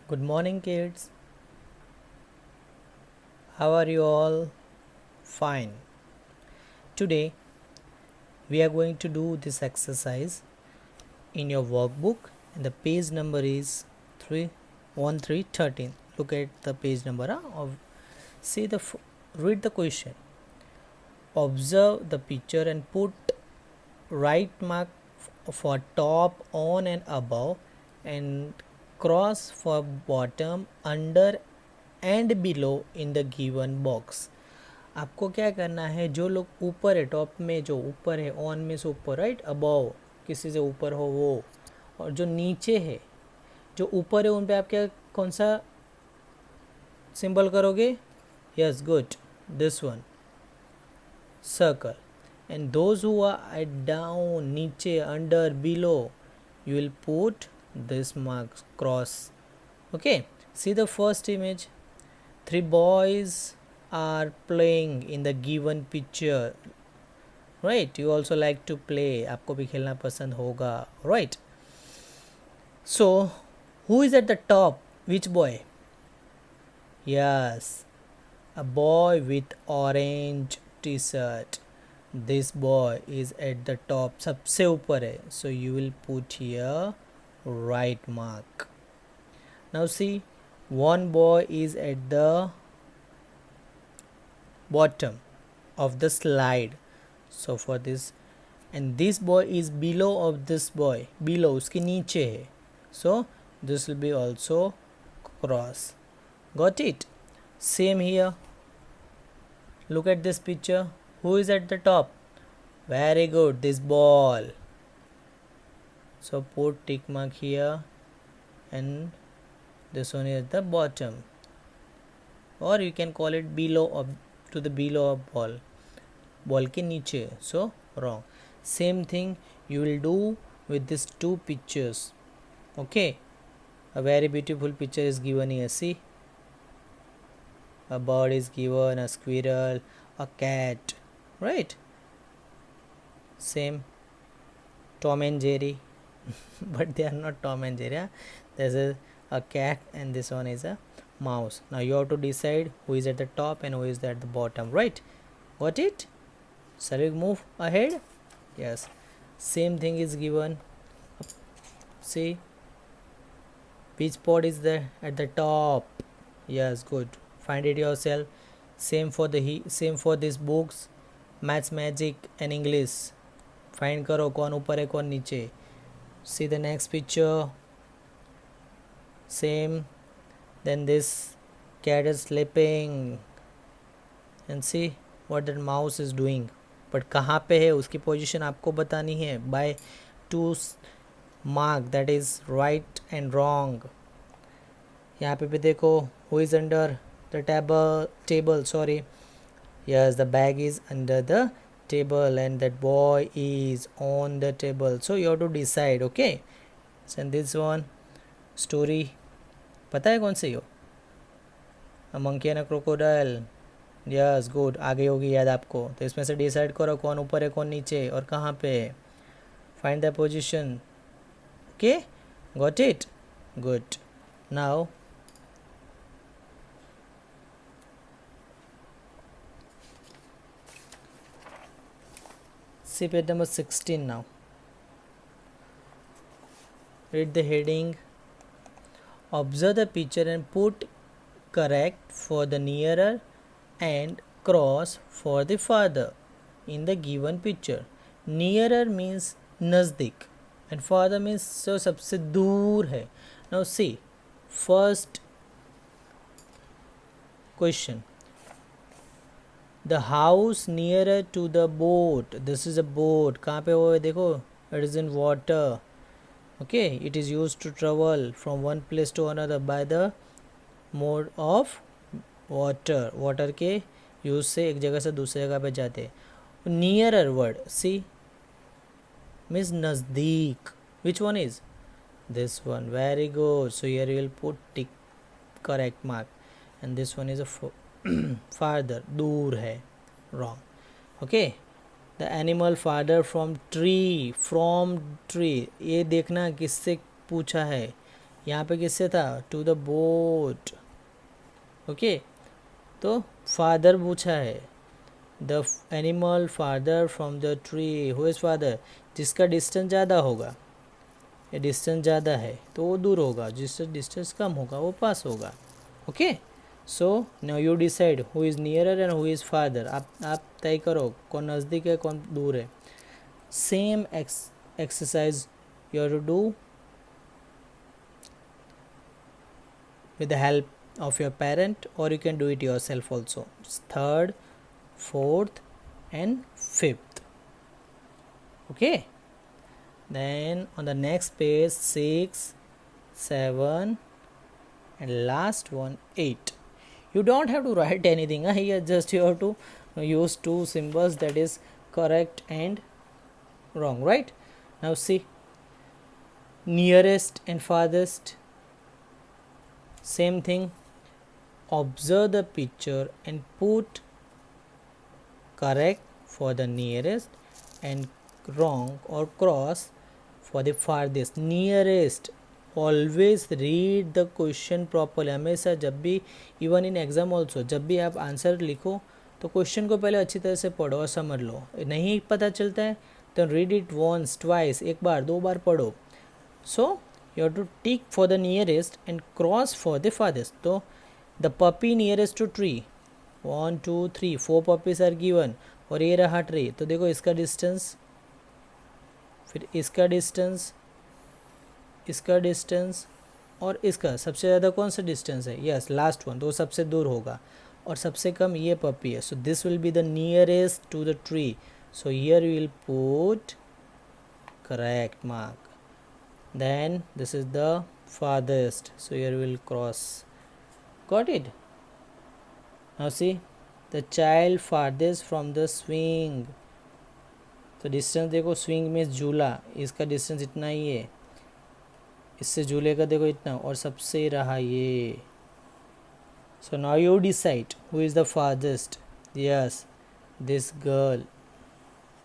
Good morning, kids. How are you all? Fine. Today we are going to do this exercise in your workbook, and the page number is 31313. Look at the page number of see the read the question. Observe the picture and put right mark for top, on and above, and cross for bottom, under and below in the given box. आपको क्या करना है, जो लोग ऊपर है, top में जो ऊपर है, ऑन में से ऊपर, राइट, अबव किसी से ऊपर हो वो, और जो नीचे है, जो ऊपर है, उन पे आप क्या कौन सा सिंबल करोगे? Yes, good, this one, circle. And those who are at down, नीचे, under, below, you will put this mark, cross. Okay, see the first image. Three boys are playing in the given picture. Right, you also like to play, आपको भी खेलना पसंद होगा, right? So who is at the top? Which boy? Yes, a boy with orange t-shirt. This boy is at the top, सबसे ऊपर है, so you will put here right mark. Now see, one boy is at the bottom of the slide, so for this, and this boy is below of this boy, below उसके नीचे है, so this will be also cross. Got it? Same here. Look at this picture. Who is at the top? Very good, this ball, so put tick mark here, and this one is at the bottom, or you can call it below of, to the below of ball के नीचे, so wrong. Same thing you will do with these two pictures. Okay, a very beautiful picture is given here. See, a bird is given, a squirrel, a cat, right? Same, Tom and Jerry but they are not Tom and Jerry. There's a cat, and this one is a mouse. Now you have to decide who is at the top and who is at the bottom, right? Got it? Shall we move ahead? Yes, same thing is given. See, which spot is there at the top? Yes, good, find it yourself. Same for these books, maths, magic and English. Find करो कौन ऊपर है कौन नीचे. See the next picture. Same. Then this cat is sleeping, and see what that mouse is doing. But कहाँ पे है उसकी पोजीशन आपको बतानी है by two mark, that is right and wrong. यहाँ पे भी देखो, who is under the table, sorry. Yes, the bag is under the table and that boy is on the table, so you have to decide. Okay, so this one story पता है कौन सी हो? A monkey and a crocodile. Yes, good, आ गई होगी याद आपको. तो इसमें से डिसाइड करो कौन ऊपर है कौन नीचे और कहाँ पे है. Find the position. Okay, got it? Good. Now see page number 16 now. Read the heading. Observe the picture and put correct for the nearer and cross for the farther in the given picture. Nearer means नज़दीक and farther means so सबसे दूर है. Now see, first question. The house nearer to the boat. This is a boat. कहाँ पे वो है देखो, it is in water. Okay, it is used to travel from one place to another by the mode of water. Water के use से एक जगह से दूसरी जगह पे जाते हैं. Nearer word, see, means नज़दीक. Which one is? This one. Very good. So here you will put tick, correct mark, and this one is a farther, दूर है, wrong. Okay, the animal farther from tree, ये देखना किससे पूछा है. यहाँ पे किससे था, टू द बोट। ओके, तो फादर पूछा है, the animal father from the tree, who is father, जिसका डिस्टेंस ज़्यादा होगा, ये डिस्टेंस ज़्यादा है तो वो दूर होगा, जिसका डिस्टेंस कम होगा वो पास होगा। Okay, so now you decide who is nearer and who is father. आप तय करो कौन नज़दीक है कौन दूर है। Same exercise you have to do with the help of your parent, or you can do it yourself also. Third, fourth and fifth. Okay, then on the next page 6, 7 and last one 8. You don't have to write anything here, just you have to use two symbols, that is correct and wrong, right? Now see, nearest and farthest, same thing. Observe the picture and put correct for the nearest and wrong or cross for the farthest. Nearest, always read the question properly. हमेशा जब भी, even in exam also, जब भी आप answer लिखो तो question को पहले अच्छी तरह से पढ़ो और समझ लो। नहीं पता चलता है तो रीड इट वंस ट्वाइस, एक बार दो बार पढ़ो। So you have to tick for the nearest and cross for the farthest. तो the puppy nearest to tree, 1 2 3 4 puppies are given, और ये रहा ट्री, तो देखो इसका डिस्टेंस, फिर इसका डिस्टेंस, इसका डिस्टेंस और इसका सबसे ज़्यादा कौन सा डिस्टेंस है, यस लास्ट वन, तो सबसे दूर होगा, और सबसे कम ये पपी है। So this will be the nearest to the tree, so here we will put correct mark. Then this is the farthest, so here we will cross. Got it? Now see, the child farthest from the swing, तो distance देखो, swing में झूला, इसका distance इतना ही है, इससे झूले का देखो इतना, और सबसे रहा ये। So now you decide who is the farthest. Yes, this girl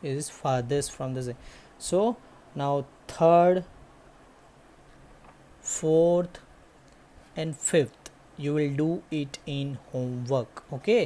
is farthest from the swing. So now third, fourth and fifth you will do it in homework. Okay.